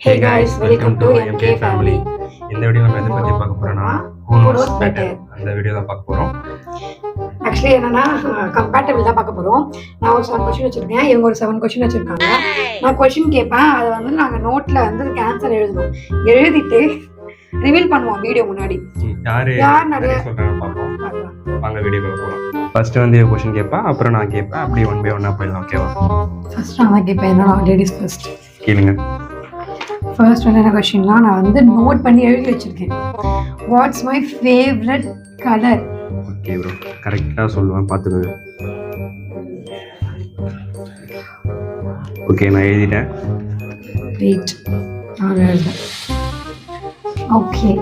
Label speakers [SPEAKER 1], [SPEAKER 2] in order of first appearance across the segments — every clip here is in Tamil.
[SPEAKER 1] Hey guys, welcome to MK Family.
[SPEAKER 2] இந்த வீடியோ நம்ம எதை பத்தி பார்க்க போறோம்னா who knows better அந்த வீடியோ தான் பார்க்க போறோம்.
[SPEAKER 1] ஆக்சுவலி என்னன்னா கம்பேட்டபிள் தான் பார்க்க போறோம். நான் ஒரு 7 क्वेश्चन வச்சிருக்கேன், இவங்க ஒரு 7 क्वेश्चन வச்சிருக்காங்க. நான் क्वेश्चन கேட்பேன், அதை வந்து நாங்க நோட்ல வந்து ஆன்சர் எழுதணும். எழுதிட்டு ரிவீல் பண்ணுவோம் வீடியோ முன்னாடி. யார் நிறைய
[SPEAKER 2] சொல்றாங்க பாப்போம். வாங்க வீடியோக்குள்ள போலாம். ஃபர்ஸ்ட் வந்து ஒரு क्वेश्चन கேட்பேன், அப்புறம் நான் கேட்பேன், அப்படியே ஒன் பை ஒன்னா போயிடலாம். ஓகேவா?
[SPEAKER 1] ஃபர்ஸ்ட் நான் கேட்பேன், என்னோட லேடிஸ் ஃபர்ஸ்ட்
[SPEAKER 2] கேளுங்க.
[SPEAKER 1] ஃபர்ஸ்ட் வந்து என்ன क्वेश्चनலாம் நான் வந்து நோட் பண்ணி எழுதி வச்சிருக்கேன். What's my favourite colour?
[SPEAKER 2] Okay bro, கரெக்ட்டா சொல்லுவேன், பாத்துக்கோங்க. ஓகே, நான் எழுதிட்டேன்.
[SPEAKER 1] வெயிட், நான் எழுதுறேன். Okay,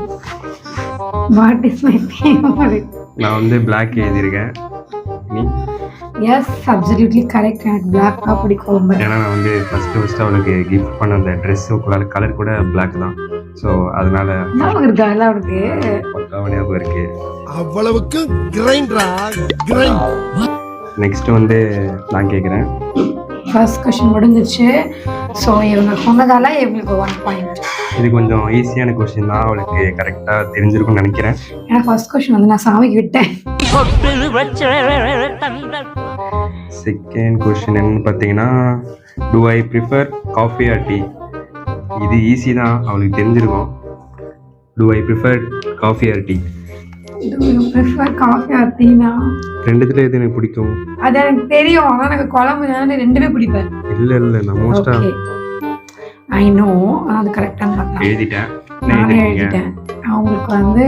[SPEAKER 1] what is my favourite?
[SPEAKER 2] நான் வந்து Black எழுதிருக்கேன். நீ?
[SPEAKER 1] Yes, absolutely correct. எனக்கு Black தான் பிடிக்கும்.
[SPEAKER 2] ஏன்னா நான் வந்து ஃபர்ஸ்ட் அவளுக்கு கிஃப்ட் பண்ண அந்த ட்ரெஸ் கலர் கூட Black தான். ஸோ அதனால
[SPEAKER 1] ஞாபகம் இருக்கா எல்லாருக்கு?
[SPEAKER 2] பக்காவா ஞாபகம் இருக்கு.
[SPEAKER 3] அவ்வளவுக்கு கிரைண்டரா கிரைண்ட்.
[SPEAKER 2] நெக்ஸ்ட் வந்து நான் கேட்குறேன்.
[SPEAKER 1] ஃபர்ஸ்ட் क्वेश्चन முடிஞ்சிருச்சு. ஸோ இவங்க சொன்னதால இவங்களுக்கு 1 பாயிண்ட்.
[SPEAKER 2] இது கொஞ்சம் ஈஸியான क्वेश्चन தான், அவளுக்கு கரெக்டாக தெரிஞ்சிருக்கும்னு நினைக்கிறேன்.
[SPEAKER 1] ஏன்னா ஃபர்ஸ்ட் क्वेश्चन வந்து நான் சாமிக்கு விட்டேன்.
[SPEAKER 2] செகண்ட் क्वेश्चन என்னன்னு பார்த்தீங்கன்னா, to I prefer coffee or tea? இது ஈஸி தான், அவளுக்கு தெரிஞ்சிருக்கும். To I prefer coffee or tea?
[SPEAKER 1] Do you prefer coffee or tea?
[SPEAKER 2] ரெண்டுத்துல எது எனக்கு பிடிக்கும்?
[SPEAKER 1] அது எனக்கு தெரியும், ஆனால் எனக்கு குழம்பு நான் ரெண்டுமே பிடிப்பேன்.
[SPEAKER 2] இல்லை நான் மோஸ்டா
[SPEAKER 1] ஐ நோ, அது கரெக்டாக பார்த்தேன்.
[SPEAKER 2] எழுதிட்டேன்.
[SPEAKER 1] நானே எழுதிட்டேன். அவங்களுக்கு வந்து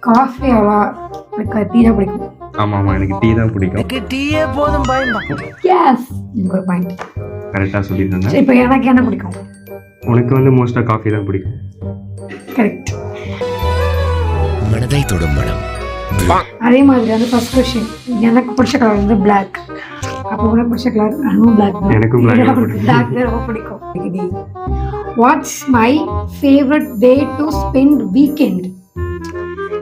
[SPEAKER 1] காஃபி அவ்வளோ டீ தான் பிடிக்கும்.
[SPEAKER 2] ஆமாம், எனக்கு டீ தான் பிடிக்கும்.
[SPEAKER 3] டீயே போதும் பயமா.
[SPEAKER 1] எஸ், எனக்கு ஒரு பாயிண்ட்.
[SPEAKER 2] கரெக்டாக சொல்லியிருந்தாங்க.
[SPEAKER 1] இப்போ எனக்கு என்ன பிடிக்கும்?
[SPEAKER 2] உனக்கு வந்து மோஸ்டா காஃபி தான் பிடிக்கும்.
[SPEAKER 1] கரெக்ட்.
[SPEAKER 3] மனதை தொடும் மனம்.
[SPEAKER 1] அதே மாதிரி வந்து ஃபர்ஸ்ட் क्वेश्चन, எனக்கு பிடிச்ச கலர் வந்து Black. அப்போ உனக்கு பிடிச்ச கலர் அதுவும் Black தான்.
[SPEAKER 2] எனக்கும் Black
[SPEAKER 1] ரொம்ப பிடிக்கும். Watts my favourite day to spend weekend?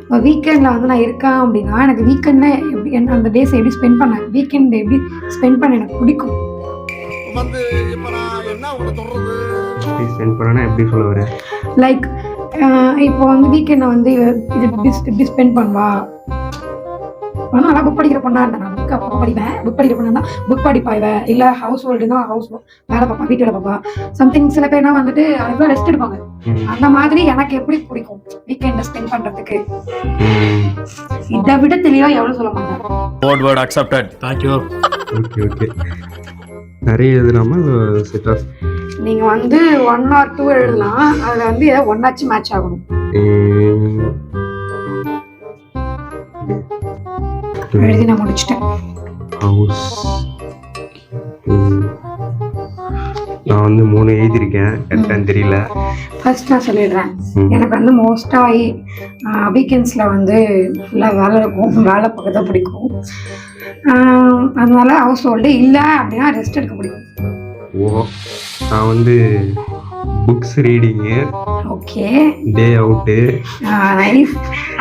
[SPEAKER 1] இப்போ வீக்கெண்டில் வந்து நான் இருக்கேன் அப்படின்னா எனக்கு வீக்கெண்டில் எப்படி என்ன அந்த டேஸ் எப்படி ஸ்பெண்ட் பண்ணேன், வீக்கெண்ட் எப்படி ஸ்பெண்ட் பண்ண எனக்கு பிடிக்கும்.
[SPEAKER 3] வந்து இப்போ நான் என்ன உங்களை சொல்றது?
[SPEAKER 2] ஸ்பெண்ட் பண்ணனா எப்படி சொல்ல வர?
[SPEAKER 1] லைக் இப்போ வந்து வீக்கெண்டை வந்து இது இப்படி ஸ்பெண்ட் பண்ணுவா. ஆனால் நல்லா புக் படிக்கிற பொண்ணா இருந்தேன். நான் புக் படிப்பேன். புக் படிக்கிற பொண்ணா இருந்தால் புக் படிப்பாய்வேன். இல்லை ஹவுஸ் ஹோல்டுனா ஹவுஸ் வேலை பார்ப்பா, வீட்டு வேலை பார்ப்பா. சம்திங் சில பேர்னா வந்துட்டு அதுக்குள்ள ரெஸ்ட் எடுப்பாங்க. அந்த மாதிரி எனக்கு எப்படி பிடிக்கும் வீக்கெண்டை ஸ்பெண்ட் பண்ணுறதுக்கு. இதை விட தெளிவா எவ்வளவு சொல்ல மாட்டேன்.
[SPEAKER 3] Word accepted. Thank you.
[SPEAKER 2] Okay நிறைய எழுதுறாம செட் ஆஃப்.
[SPEAKER 1] நீங்க வந்து 1 or 2 எழுதலாம். அதுல வந்து ஏதாவது ஒன்னாச்சு மேட்ச் ஆகணும். எழுதி நான் முடிச்சிட்டேன்.
[SPEAKER 2] ஹவுஸ் நான் வந்து 3 எழுதியிருக்கேன், கரெக்டாக தெரியல.
[SPEAKER 1] ஃபர்ஸ்ட் நான் சொல்லிடுறேன். எனக்கு வந்து மோஸ்டா வீக்கெண்ட்ஸில் வந்து ஃபுல்லாக வேலை இருக்கும், வேலை பார்க்க தான் பிடிக்கும். அதனால ஹவுஸ் ஹோல்டு இல்லை அப்படின்னா ரெஸ்ட் எடுக்க பிடிக்கும்.
[SPEAKER 2] ஓ, நான் வந்து புக்ஸ் ரீடிங்கு.
[SPEAKER 1] ஓகே,
[SPEAKER 2] டே அவுட்டு.
[SPEAKER 1] நைஸ்.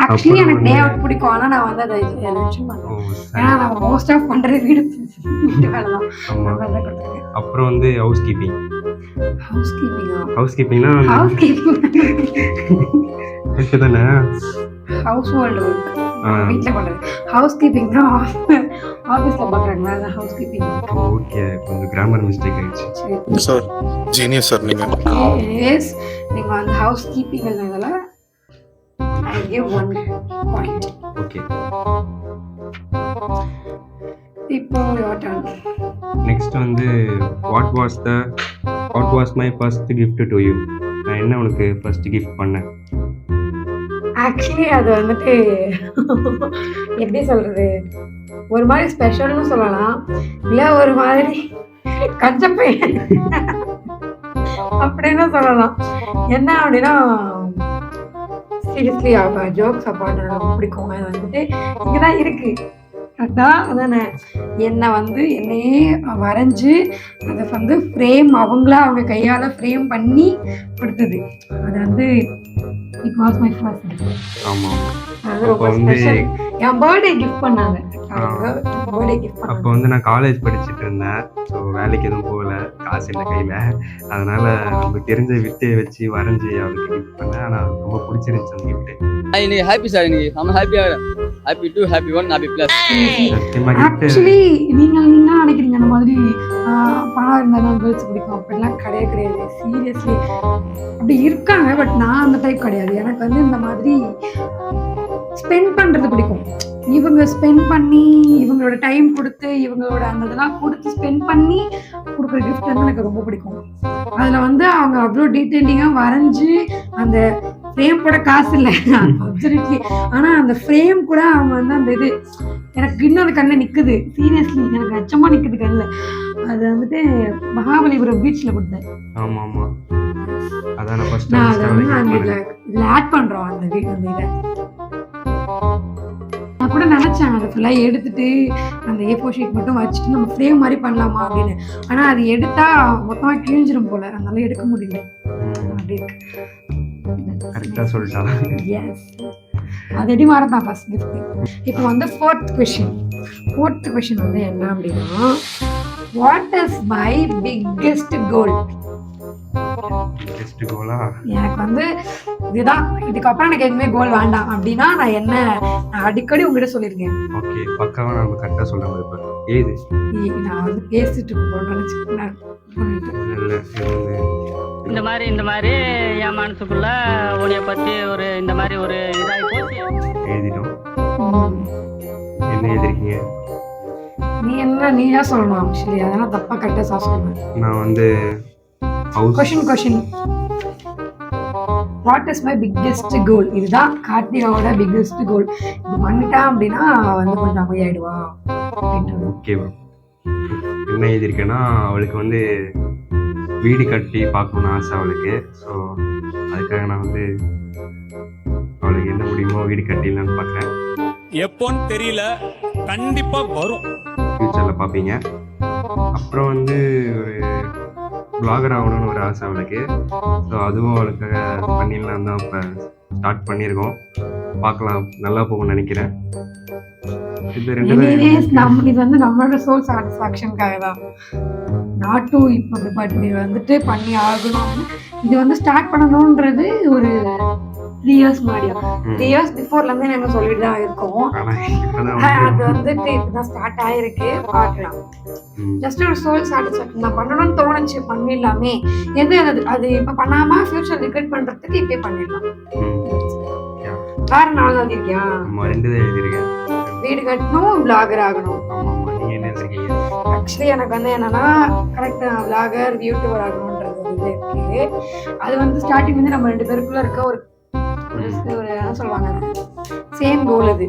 [SPEAKER 1] ஆக்சுவலி எனக்கு டே அவுட் பிடிக்கும், ஆனால் நான் வந்து அதை மென்ஷன் பண்ணுவேன். ஏன்னா நான் மோஸ்ட் ஆஃப் பண்ணுறது வீட்டு வேலை தான்.
[SPEAKER 2] அப்புறம் வந்து ஹவுஸ் கீப்பிங்.
[SPEAKER 1] ஹவுஸ் கீப்பிங்
[SPEAKER 2] தானே?
[SPEAKER 1] ஹவுஸ் ஹோல்டு ஒர்க் வீட்டில் பண்ணுறது. ஹவுஸ் கீப்பிங் தான் ஆஃபீஸில் பார்க்குறாங்களா, அதான் ஹவுஸ் கீப்பிங்.
[SPEAKER 2] ஓகே, கொஞ்சம் கிராமர் மிஸ்டேக் ஆயிடுச்சு.
[SPEAKER 3] சார் ஜீனியஸ் சார் நீங்கள்.
[SPEAKER 1] எஸ், நீங்கள் வந்து ஹவுஸ் கீப்பிங் இதில் ஐ கிவ் 1 பாயிண்ட்.
[SPEAKER 2] ஓகே,
[SPEAKER 1] இப்போ யுவர் டர்ன்.
[SPEAKER 2] நெக்ஸ்ட் வந்து what was my first gift to you? நான் என்ன உனக்கு ஃபர்ஸ்ட் கிஃப்ட் பண்ணேன்?
[SPEAKER 1] ஆக்சுவலி அது வந்துட்டு எப்படி சொல்றது, ஒரு மாதிரி ஸ்பெஷல்னு சொல்லலாம், இல்லை ஒரு மாதிரி கஞ்சப்பையன் அப்படின்னு சொல்லலாம். என்ன அப்படின்னா, சீரியஸ்லி ஜோக்ஸ் அப்பார்ட் ரொம்ப பிடிக்கும். அது வந்துட்டு இங்கே தான் இருக்கு கரெக்டாக. அதானே என்னை வந்து என்னையே வரைஞ்சி அதை வந்து ஃப்ரேம் அவங்களா அவங்க கையால் ஃப்ரேம் பண்ணி கொடுத்தது. அது வந்து இட் வாஸ் மை ஃபர்ஸ்ட்.
[SPEAKER 2] ஆமாம்,
[SPEAKER 1] அது ரொம்ப ஸ்பெஷல். என் பர்த்டே கிஃப்ட் பண்ணாங்க. பர்த்டே கிஃப்ட்
[SPEAKER 2] அப்போ
[SPEAKER 1] பண்ணாங்க.
[SPEAKER 2] வந்து நான் காலேஜ் படிச்சுட்டு இருந்தேன். ஸோ வேலைக்கு எதுவும் போகல, காசு இல்லை கையில். அதனால நம்ம தெரிஞ்ச வித்தையை வச்சு வரைஞ்சி அவளுக்கு கிஃப்ட் பண்ணேன். ஆனால் ரொம்ப பிடிச்சிருந்துச்சு அந்த கிஃப்ட்டு.
[SPEAKER 4] இன்னைக்கு ஹாப்பி சார், இன்னைக்கு நம்ம ஹாப்பியாக happy to happy one happy plus.
[SPEAKER 2] சத்தியமாக கிஃப்ட்டு
[SPEAKER 1] ஆக்சுவலி நீங்க நினைக்கிறீங்க அந்த மாதிரி பணம் இருந்தால் தான் கேர்ள்ஸ் பிடிக்கும், அப்படிலாம் கிடையாது. சீரியஸ்லி அப்படி இருக்காங்க, பட் நான் அந்த டைப் கிடையாது. எனக்கு வந்து இந்த மாதிரி ஸ்பெண்ட் பண்றது பிடிக்கும். இவங்க ஸ்பெண்ட் பண்ணி இவங்களோட டைம் கொடுத்து இவங்களோட அந்த இதெல்லாம் கொடுத்து ஸ்பெண்ட் பண்ணி கொடுக்குற கிஃப்ட் வந்து எனக்கு ரொம்ப பிடிக்கும். அதில் வந்து அவங்க அவ்வளோ டீட்டெயிலிங்காக வரைஞ்சி அந்த ஃப்ரேம் கூட காசு இல்லை அப்சல்யூட்லி, ஆனால் அந்த ஃப்ரேம் கூட அவங்க வந்து அந்த இது எனக்கு இன்னும் அந்த கண்ணில் நிற்குது. சீரியஸ்லி எனக்கு அச்சமாக நிற்குது கண்ணில். அது வந்துட்டு மகாபலிபுரம் பீச்சில் கொடுத்தேன்.
[SPEAKER 2] ஆமாம் ஆமாம், அதான் நான் ஃபர்ஸ்ட்
[SPEAKER 1] நான் அதை வந்து நாங்கள் இதில் ஆட் பண்ணுறோம் அந்த இதை. நான் கூட நினச்சேன் அதை ஃபுல்லாக எடுத்துட்டு அந்த A4 ஷீட் மட்டும் வச்சுட்டு நம்ம ஃப்ரேம் மாதிரி பண்ணலாமா அப்படின்னு. ஆனால் அது எடுத்தால் மொத்தமாக கிழிஞ்சிரும் போல, அதனால எடுக்க முடியல. அப்படி இருக்கு.
[SPEAKER 2] கரெக்டாக சொல்லிட்டான்.
[SPEAKER 1] எஸ், அது எடி மாறதான் ஃபர்ஸ்ட் கிஃப்ட். இப்போ வந்து ஃபோர்த் கொஷின் வந்து என்ன அப்படின்னா, what is my biggest goal?
[SPEAKER 2] Best கோலா?
[SPEAKER 1] எனக்கு வந்து இதுதான், இதுக்கப்புறம் எனக்கு எதுவுமே கோல் வேண்டாம் அப்படின்னா நான் அடிக்கடி உங்ககிட்ட சொல்லியிருக்கேன்.
[SPEAKER 2] ஓகே, பக்காவா நம்ம கரெக்டாக சொல்கிறோம். இப்போ ஏது
[SPEAKER 1] நான் வந்து பேசிட்டு போறேன்.
[SPEAKER 4] இந்த மாதிரி என் மனசுக்குள்ள உன்னைய பத்தி ஒரு இந்த மாதிரி ஒரு இதாகி போச்சு.
[SPEAKER 2] எழுதிட்டோம். என்ன எழுதிருக்கீங்க?
[SPEAKER 1] நீயா சொல்லணும். ஆக்சுவலி அதெல்லாம் தப்பா கரெக்டா சொல்லுவேன்.
[SPEAKER 2] நான் வந்து
[SPEAKER 1] question what is my biggest goal? இதுதான் கார்த்திகாவோட பிக்கெஸ்ட் கோல். இது பண்ணிட்டான் அப்படின்னா வந்து கொஞ்சம் அமைதியாயிடுவா.
[SPEAKER 2] ஓகே, என்ன எழுதியிருக்கேன்னா, அவளுக்கு வந்து வீடு கட்டி பார்க்கணும்னு ஆசை அவளுக்கு. ஸோ அதுக்காக நான் வந்து அவளுக்கு என்ன முடியுமோ வீடு கட்டிடலான்னு பார்க்குறேன்.
[SPEAKER 5] எப்போன்னு தெரியல, கண்டிப்பா வரும்.
[SPEAKER 2] ஃப்யூச்சரில் பார்ப்பீங்க. அப்புறம் வந்து ஒரு பிளாகர் ஆகணும்னு ஒரு ஆசை அவளுக்கு. ஸோ அதுவும் அவளுக்காக பண்ணிடலாம் தான் இப்போ ஸ்டார்ட் பண்ணியிருக்கோம். பார்க்கலாம், நல்லா போகும்னு நினைக்கிறேன். இது
[SPEAKER 1] இது வந்து நம்மளோட சோல் சாட்டிஸ்ஃபேக்ஷனுக்காக தான். நாட்டு இப்போ பட் வந்துட்டு பண்ணி ஆகணும். இது வந்து ஸ்டார்ட் பண்ணணுன்றது ஒரு 3 years முன்னாடியா, 3 years பிஃபோர்லேருந்து நாங்கள் சொல்லிட்டு தான் இருக்கோம். அது வந்துட்டு இப்போதான் ஸ்டார்ட் ஆகிருக்கு. பார்க்கலாம். ஜஸ்ட் ஒரு சோல் சாட்டிஸ்ஃபேக்ஷன் தான். பண்ணணும்னு தோணுச்சு, பண்ணிடலாமே. அது இப்போ பண்ணாமல் ஃபியூச்சர் ரிக்ரெட் பண்ணுறதுக்கு இப்போயே பண்ணிடலாம். வேற நாள் தான் இருக்கியா?
[SPEAKER 2] எழுதியிருக்கேன்.
[SPEAKER 1] வீடு கட்டணும், பிளாகர் ஆகணும். ஆக்சுவலி எனக்கு வந்து என்னன்னா கரெக்டா பிளாகர் யூடியூபர் ஆகணும்ன்றது வந்து இருக்கு. அது வந்து ஸ்டார்டிங் வந்து நம்ம 2 பேருக்குள்ள இருக்க ஒரு என்ன சொல்லுவாங்க, சேம் கோல். அது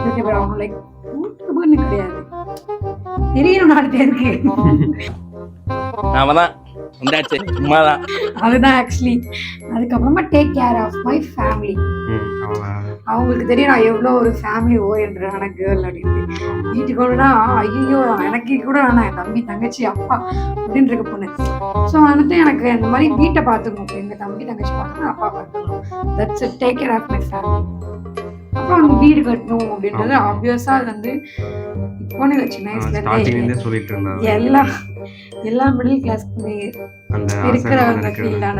[SPEAKER 1] யூடியூபர் ஆகணும். லைக் யூடியூபர்னு கிடையாது, தெரியணும் 4 பேருக்கு. அதுதான் ஆக்சுவலி. அதுக்கப்புறமா take care of my family. அவங்களுக்கு தெரியும் நான் எவ்வளோ ஒரு ஃபேமிலி ஓரியன்டான கேர்ள் அப்படின்னு. வீட்டுக்கு ஒன்றுனா ஐயோ எனக்கு கூட வேணாம், என் தம்பி தங்கச்சி அப்பா அப்படின்னு இருக்க பொண்ணு. ஸோ வந்துட்டு எனக்கு இந்த மாதிரி வீட்டை பார்த்துக்கணும், எங்கள் தம்பி தங்கச்சி பார்த்துக்கணும், அப்பா பார்த்துக்கணும். That's it, take care of my family. அப்புறம் அவங்க வீடு கட்டணும் அப்படின்றது ஆப்வியஸா. அது வந்து இப்போ சின்ன வயசுல இருந்தே எல்லா மிடில் கிளாஸ் இருக்கிறவங்க ஃபீல்டான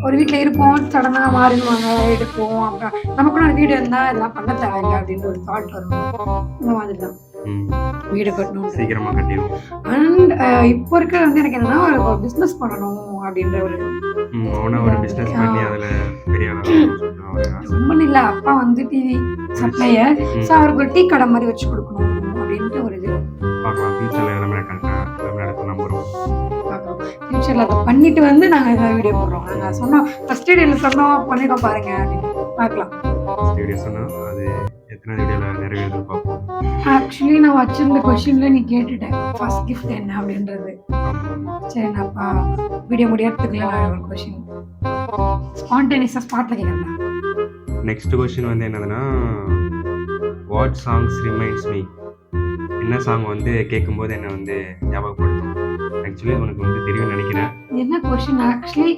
[SPEAKER 1] ஒரு வீட்டில் இருப்போம், சடனாக மாறிடுவாங்க, எடுப்போம். அப்புறம் நமக்குள்ள ஒரு வீடு இருந்தால் இதெல்லாம் பண்ண தேவையில்லை அப்படின்ற ஒரு தாட் வரும். இந்த மாதிரி தான் வீடு கட்டணும்,
[SPEAKER 2] சீக்கிரமாக கட்டிடுவோம்.
[SPEAKER 1] அண்ட் இப்போ இருக்கிறது வந்து எனக்கு என்னன்னா ஒரு பிஸ்னஸ் பண்ணணும் அப்படின்ற ஒரு ரொம்ப இல்லை. அப்பா வந்து டிவி சப்ளையர். ஸோ அவருக்கு ஒரு டீ கடை மாதிரி வச்சு கொடுக்கணும் அப்படின்ட்டு ஒரு இது. ஃபியூச்சர்ல அதை பண்ணிட்டு வந்து நாங்கள் ஏதாவது வீடியோ போடுறோம். நாங்கள் சொன்னோம் ஃபர்ஸ்ட் டேல சொன்னோம் பண்ணிருக்கோம் பாருங்க அப்படின்னு பார்க்கலாம். ஆக்சுவலி நான் வச்சிருந்த கொஸ்டின்ல நீ கேட்டுட்டேன் ஃபர்ஸ்ட் கிஃப்ட் என்ன அப்படின்றது. சரி நான்ப்பா வீடியோ முடியறதுக்குள்ள நான் ஒரு கொஸ்டின் ஸ்பான்டேனியஸா ஸ்பாட்ல கேட்கறேன்.
[SPEAKER 2] நெக்ஸ்ட் கொஸ்டின் வந்து என்னதுன்னா, வாட் சாங்ஸ் ரிமைண்ட்ஸ் மீ? என்ன சாங் வந்து கேட்கும்போது என்ன வந்து ஞாபகப்படுத்தும்? ஆக்சுவலி உனக்கு வந்து தெரியும்னு நினைக்கிறேன்.
[SPEAKER 1] என்ன கொஸ்டின்? ஆக்சுவலி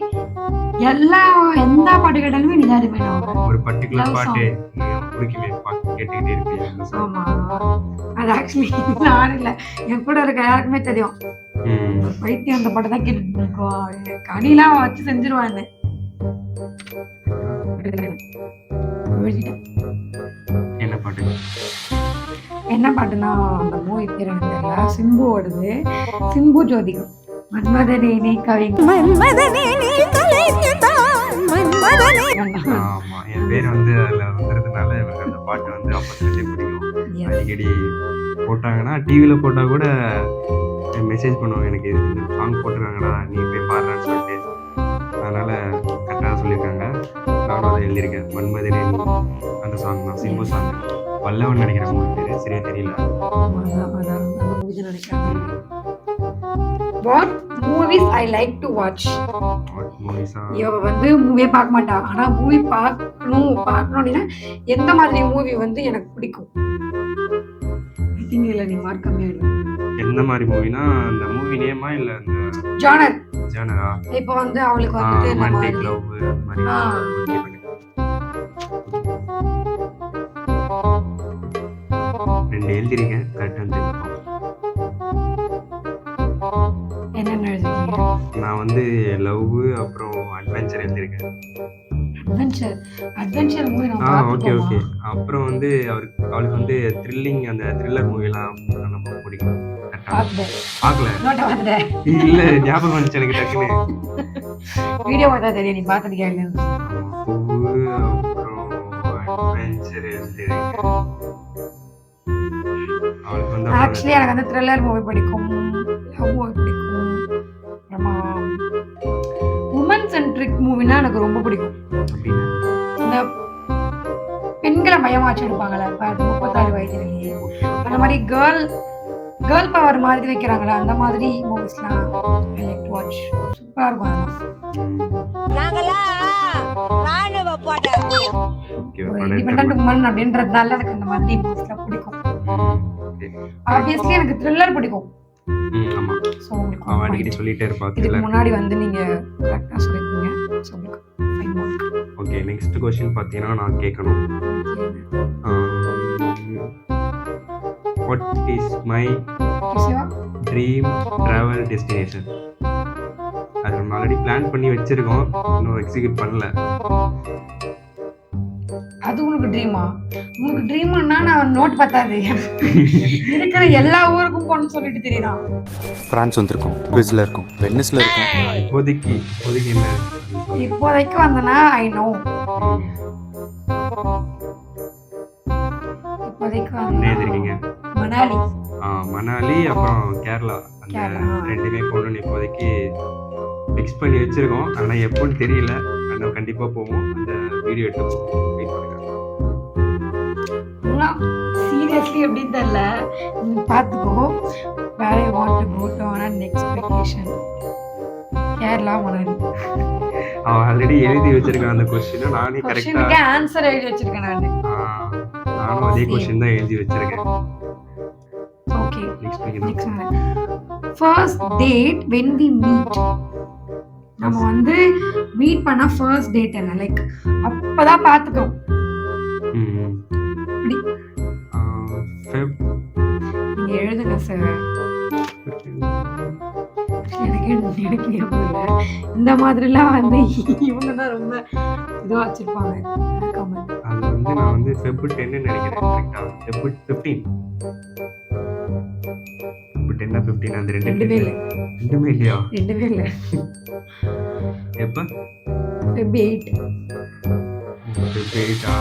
[SPEAKER 1] எந்த பாட்டு கேட்டாலுமே நீ தான் ரிமைண்ட் ஆகும்.
[SPEAKER 2] ஒரு பர்టిక్యులர் பாட்டு பிடிக்குமே கேட்டுக்கிட்டே இருப்பீங்க அந்த song.
[SPEAKER 1] ஆமா, அது ஆக்சுவலி நான் இல்லை, என் கூட இருக்க யாருக்குமே தெரியும். பைத்தியம் அந்த பாட்டை தான் கேட்டுட்டு இருக்கோம். கனிலாம் வச்சு செஞ்சிருவாங்க.
[SPEAKER 2] என்ன பாட்டு?
[SPEAKER 1] என்ன பாட்டுனா அந்த மூவி பேர் எனக்கு தெரியல. சிம்பு ஓடுது, சிம்பு ஜோதிகம். மன்மதனே நீ கவிஞர்.
[SPEAKER 2] ஆமா, என் பேர் வந்து அதுல வந்துறதுனால எனக்கு அந்த பாட்டு வந்து அப்போதுலேருந்தே பிடிக்கும். அடிக்கடி போட்டாங்கன்னா டிவியில போட்டா கூட மெசேஜ் பண்ணுவாங்க, எனக்கு இந்த சாங் போட்டுருக்காங்கடா நீ போய் பாடுறான்னு சொல்லிட்டு. அதனால கரெக்டாக சொல்லியிருக்காங்க. நானும் அதை எழுதியிருக்கேன். மன்மதனே நீ அந்த சாங் தான், சிம்பு சாங். வல்லவன் நினைக்கிறேன் மூணு பேர், சரியா தெரியல.
[SPEAKER 1] What movies I like to watch? இவ வந்து மூவியே பார்க்க மாட்டா. ஆனா மூவி பார்க்கணும் அப்படின்னா எந்த மாதிரி மூவி வந்து எனக்கு பிடிக்கும்? இல்ல நீ மார்க் கம்மியாயிடும்.
[SPEAKER 2] எந்த மாதிரி மூவினா அந்த மூவி நேமா இல்ல அந்த
[SPEAKER 1] ஜானர்?
[SPEAKER 2] ஜானரா?
[SPEAKER 1] இப்போ வந்து அவளுக்கு வந்து
[SPEAKER 2] ரொமான்டிக் லவ் மாதிரி. ரெண்டு எழுதிருக்கேன், கரெக்டா தெரியும்.
[SPEAKER 1] என்னென்ன எழுதிருக்கீங்க?
[SPEAKER 2] நான் வந்து லவ் அப்புறம் அட்வென்ச்சர் எழுதிருக்கேன்.
[SPEAKER 1] அட்வென்ச்சர் மூவி நான்
[SPEAKER 2] ஓகே ஓகே.
[SPEAKER 1] பார்த்துட்டேன்.
[SPEAKER 2] அப்புறம் வந்து அவளுக்கு வந்து த்ரில்லிங் அந்த த்ரில்லர் மூவிலாம் ரொம்ப பிடிக்கும். பார்க்கல
[SPEAKER 1] நோட்ட பார்த்துட்டேன்.
[SPEAKER 2] இல்ல, ஞாபகம் வந்துச்சு எனக்கு டக்குன்னு.
[SPEAKER 1] வீடியோ பார்த்தா தெரியும் நீ பார்த்துருக்கியா இல்லைன்னு.
[SPEAKER 2] பூவு அப்புறம் அட்வென்ச்சர் எழுதிருக்கேன். அவளுக்கு வந்து
[SPEAKER 1] ஆக்சுவலி எனக்கு வந்து த்ரில்லர் மூவி பிடிக்கும், லவ் மூவி பிடிக்கும். அப்புறமா உமன் சென்ட்ரிக் மூவினா எனக்கு ரொம்ப பிடிக்கும்.
[SPEAKER 2] அப்படின்னு
[SPEAKER 1] இந்த பெண்களை மையமாச்சு எடுப்பாங்கல்ல, 36 வயதுலேயே அந்த மாதிரி கேர்ள் பவர் மாதிரி வைக்கிறாங்களா, அந்த மாதிரி மூவிஸ்லாம் ஐ லைக் டு வாட்ச். சூப்பராக இருக்கும். இண்டிபெண்டன்ட் உமன் அப்படின்றதுனால எனக்கு அந்த மாதிரி மூவிஸ்லாம் பிடிக்கும். ஆப்வியஸ்லி எனக்கு த்ரில்லர் பிடிக்கும்.
[SPEAKER 2] ஆமா,
[SPEAKER 1] ஸோ
[SPEAKER 2] அவன் அடிக்கடி சொல்லிட்டே இருப்பா.
[SPEAKER 1] இதுக்கு முன்னாடி வந்து நீங்க கரெக்டாக சொல்லிருக்கீங்க. சொல்லுங்க.
[SPEAKER 2] ஓகே, நெக்ஸ்ட் क्वेश्चन பார்த்தீங்கன்னா நான் கேட்கணும். What is my dream travel destination? அது நம்ம ஆல்ரெடி பிளான் பண்ணி வச்சிருக்கோம், இன்னும் எக்ஸிக்யூட் பண்ணல.
[SPEAKER 1] அது உனக்கு ட்ரீமா? உனக்கு ட்ரீம்னா நான் நோட் பார்த்தாது. இருக்கிற எல்லா ஊருக்கும் போகணும்னு சொல்லிட்டு தெரியுதா?
[SPEAKER 6] பிரான்ஸ் வந்திருக்கோம், குவிஸ்ல இருக்கும், வெனிஸ்ல இருக்கும்.
[SPEAKER 2] இப்போதைக்கு என்ன?
[SPEAKER 1] இப்போதைக்கு வந்தனா ஐ நோ. இப்போதைக்கு
[SPEAKER 2] என்ன இருக்கீங்க?
[SPEAKER 1] மணாலி.
[SPEAKER 2] மணாலி அப்புறம் கேரளா, அந்த ரெண்டுமே போகணும்னு இப்போதைக்கு ஃபிக்ஸ் பண்ணி வச்சிருக்கோம். ஆனா எப்போன்னு தெரியல. ஆனால் கண்டிப்பா போவோம். அந்த வீடியோ எடுத்து வெயிட் பண்ணுங்க.
[SPEAKER 1] சீரியஸ்லி எப்படின்னு தெரியல, நீ பார்த்துக்கோ. வேற want to go to on next vacation Kerala Manali.
[SPEAKER 2] அவன் ஆல்ரெடி எழுதி வச்சிருக்கான் அந்த क्वेश्चन. நானே கரெக்ட்டா
[SPEAKER 1] ஆன்சர் எழுதி வச்சிருக்கேன்
[SPEAKER 2] நானும் அதே क्वेश्चन தான் எழுதி வச்சிருக்கேன்.
[SPEAKER 1] Okay,
[SPEAKER 2] next
[SPEAKER 1] first date when we meet. நம்ம வந்து மீட் பண்ண ஃபர்ஸ்ட் டேட் என்ன? லைக் அப்பதான் பாத்துக்கிறோம். நீங்க எழுதுங்க சார். எனக்கு ஞாபகம் இல்லை. இந்த மாதிரிலாம் வந்து இவங்க தான் ரொம்ப இதுவா வச்சிருப்பாங்க.
[SPEAKER 2] அது வந்து நான் வந்து Feb 10 நினைக்கிறேன். கரெக்ட்டா? Feb 15. Feb 10 15 அந்த ரெண்டுமே இல்லையா? ரெண்டுமே இல்ல. எப்ப?
[SPEAKER 1] Feb 8.
[SPEAKER 2] Feb 8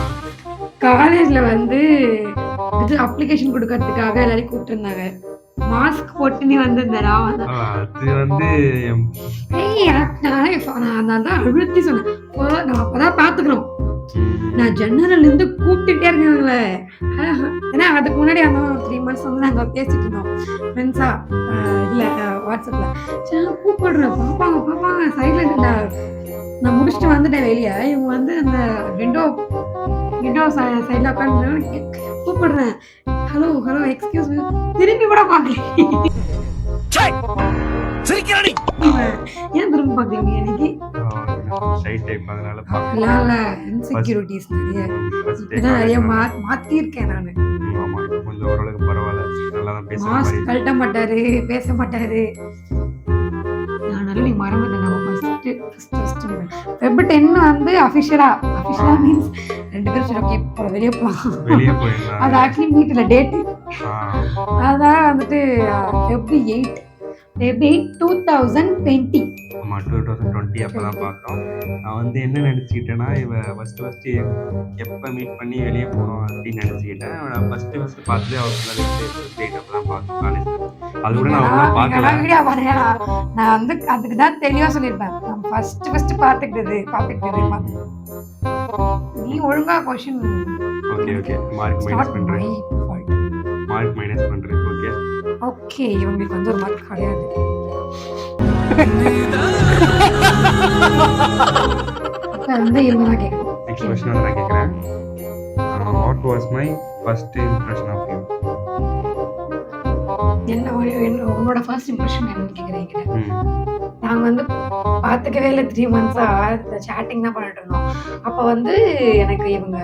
[SPEAKER 1] காலேஜ்ல வந்து இது அப்ளிகேஷன் கொடுக்கறதுக்காக எல்லாரையும் கூப்பிட்டு இருந்தாங்க. மாஸ்க் போட்டு நீ வந்திருந்தா?
[SPEAKER 2] அது வந்து
[SPEAKER 1] நான் தான் அழுத்தி சொன்னேன், நம்ம அப்பதான் பாத்துக்கிறோம். நான் ஜன்னல்ல இருந்து கூப்பிட்டுட்டே இருக்காங்கள. ஏன்னா அதுக்கு முன்னாடி அந்த 3 months வந்து நாங்க பேசிட்டு இருந்தோம் ஃப்ரெண்ட்ஸா. இல்ல வாட்ஸ்அப்ல கூப்பிடுறேன், பாப்பாங்க சைட்ல இருந்தா. நான் முடிச்சுட்டு வந்துட்டேன் வெளியே. இவங்க வந்து அந்த விண்டோ சைட்ல உட்காந்து கூப்பிடுறேன், ஹலோ எக்ஸ்கியூஸ் மீ. திரும்பி கூட பாக்கல. ஏன் திரும்ப பாக்குறீங்க? எனக்கு
[SPEAKER 2] ஷை டைப், அதனால
[SPEAKER 1] அப்படிலாம் இல்லை, இன்செக்யூரிட்டிஸ் நிறைய இப்பதான் நிறைய மாத்திருக்கேன் நான்.
[SPEAKER 2] ஆமா, இப்போ கொஞ்சம் ஓரளவுக்கு பரவாயில்ல, நல்லா தான் பேசுற
[SPEAKER 1] மாஸ்க்
[SPEAKER 2] மாதிரி.
[SPEAKER 1] கழட்ட மாட்டாரு, பேச மாட்டாரு. அதனால நீ மறந்துட்டேன். நம்ம ஃபர்ஸ்ட் வெப் 10 வந்து அஃபிஷியலா மீன்ஸ் 2 பேரும் சரி ஓகே போலாம், வெளியே போகலாம்.
[SPEAKER 2] வெளியே போயிருந்தா
[SPEAKER 1] அது ஆக்சுவலி மீட்டில் டேட்டு, அதான் வந்துட்டு வெப் 8 2020.
[SPEAKER 2] ஆமா 2020 அப்பதான் பார்த்தோம். நான் வந்து என்ன நினைச்சுக்கிட்டேன்னா, இவ ஃபர்ஸ்ட் எப்ப மீட் பண்ணி வெளியே போனோம் அப்படின்னு நினைச்சுக்கிட்டேன். நான் ஃபர்ஸ்ட் பார்த்து அவ டேட் அப்பதான் பார்த்தோம் காலேஜ். அது கூட நான் அவ்வளோ பார்க்கல.
[SPEAKER 1] வீடியோ பாருங்க, நான் வந்து அதுக்கு தான் தெளிவா சொல்லியிருப்பேன். நான் ஃபர்ஸ்ட் பார்த்துக்கிட்டது. நீ ஒழுங்கா கொஸ்டின்
[SPEAKER 2] ஓகே மார்க் மைனஸ் பண்றேன். ஓகே
[SPEAKER 1] ஓகே, இவங்களுக்கு வந்து ஒரு மார்க் கிடையாது. இப்ப வந்து இவங்க தான் கேட்கணும்.
[SPEAKER 2] நெக்ஸ்ட் क्वेश्चन வந்து நான் கேக்குறேன். What was my first impression of you?
[SPEAKER 1] உன்னோட ஃபர்ஸ்ட் இம்ப்ரெஷன் என்னன்னு கேக்குறீங்க. நாங்க வந்து பார்த்துக்கவே இல்லை 3 months-ஆ சேட்டிங் தான் பண்ணிட்டு இருந்தோம். அப்ப வந்து எனக்கு இவங்க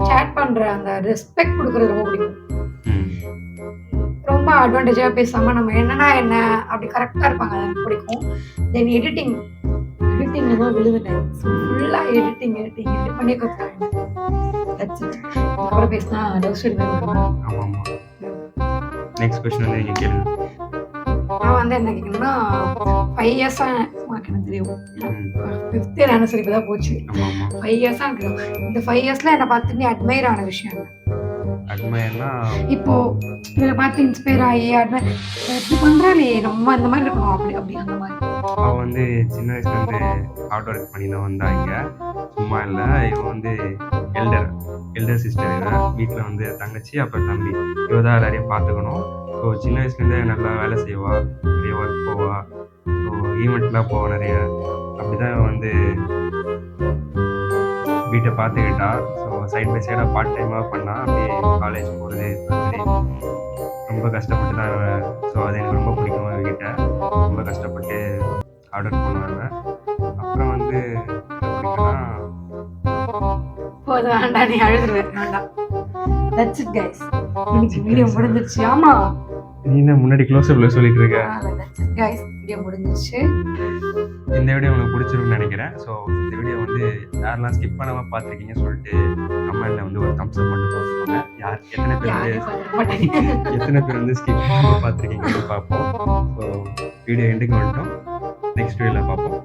[SPEAKER 1] சேட் பண்ற அந்த ரெஸ்பெக்ட் கொடுக்கறது ரொம்ப பிடிக்கும். ரொம்ப அட்வான்டேஜா பேசாம நம்ம என்னன்னா என்ன அப்படி கரெக்டா இருப்பாங்க, அது எனக்கு பிடிக்கும். தென் எடிட்டிங் தான் விழுந்துட்டேன். ஃபுல்லா எடிட்டிங் பண்ணி கொடுத்தாங்க. அப்புறம் பேசினா லவ் ஸ்டோரி
[SPEAKER 2] ஆமா. நெக்ஸ்ட் क्वेश्चन வந்து நீங்க கேளுங்க.
[SPEAKER 1] நான் வந்து என்ன கேட்கணும்னா 5 years-ஆ உனக்கு எனக்கு தெரியும். 5th anniversary தான் போச்சு. 5 years-ஆ எனக்கு இந்த 5 years-ல என்னை பார்த்து நீ அட்மையர் ஆன விஷயம் என்ன?
[SPEAKER 2] அட்மையர்னா
[SPEAKER 1] இப்போ இதில் பார்த்து இன்ஸ்பயர் ஆகி இப்படி பண்றாளே நம்ம இந்த மாதிரி இருக்கணும் அப்படி அந்த மாதிரி.
[SPEAKER 2] அவ வந்து சின்ன வயசுல இருந்து ஹார்ட் ஒர்க் பண்ணி தான் வந்தாங்க. சும்மா இல்லை, இவன் வந்து எல்டர் சிஸ்டர். வீட்டில் வந்து தங்கச்சி அப்புறம் தம்பி, இவ தான் எல்லாரையும் பார்த்துக்கணும். ஸோ சின்ன வயசுலேருந்தே நல்லா வேலை செய்வா, நிறைய ஒர்க் போவா, ஸோ ஈவெண்ட்லாம் போவா நிறைய. அப்படிதான் இவன் வந்து வீட்டை பார்த்துக்கிட்டா. ஸோ சைட் பை சைடாக பார்ட் டைமாக பண்ணா. அப்படியே காலேஜ் போகிறது அப்படி ரொம்ப கஷ்டப்பட்டு தான். ஸோ அது எனக்கு ரொம்ப பிடிக்கும். அவர்கிட்ட ரொம்ப கஷ்டப்பட்டு ஹார்ட் ஒர்க் பண்ணுவாங்க. அப்புறம் வந்து என்ன பிடிக்கும்னா,
[SPEAKER 1] போதும் வேண்டாம், நீ அழுதுருவேன் வேண்டாம். தட்ஸ் இட் கைஸ், இன்னைக்கு வீடியோ முடிஞ்சிருச்சு. ஆமா,
[SPEAKER 2] நீ என்ன முன்னாடி க்ளோஸ்அப்பில் சொல்லிட்டு இருக்க.
[SPEAKER 1] தட்ஸ் இட் கைஸ், வீடியோ முடிஞ்சிருச்சு.
[SPEAKER 2] இந்த வீடியோ உங்களுக்கு பிடிச்சிருக்குன்னு நினைக்கிறேன். ஸோ இந்த வீடியோ வந்து யாரெல்லாம் ஸ்கிப் பண்ணாமல் பார்த்துருக்கீங்கன்னு சொல்லிட்டு கமெண்ட்ல வந்து ஒரு தம்ஸ் அப் மட்டும் போட்டுக்கோங்க. எத்தனை பேர் வந்து ஸ்கிப் பண்ணாமல் பார்த்துருக்கீங்கன்னு பார்ப்போம். ஸோ வீடியோ எண்டுக்கு வந்துட்டோம். நெக்ஸ்ட் வீடியோவில் பார்ப்போம்.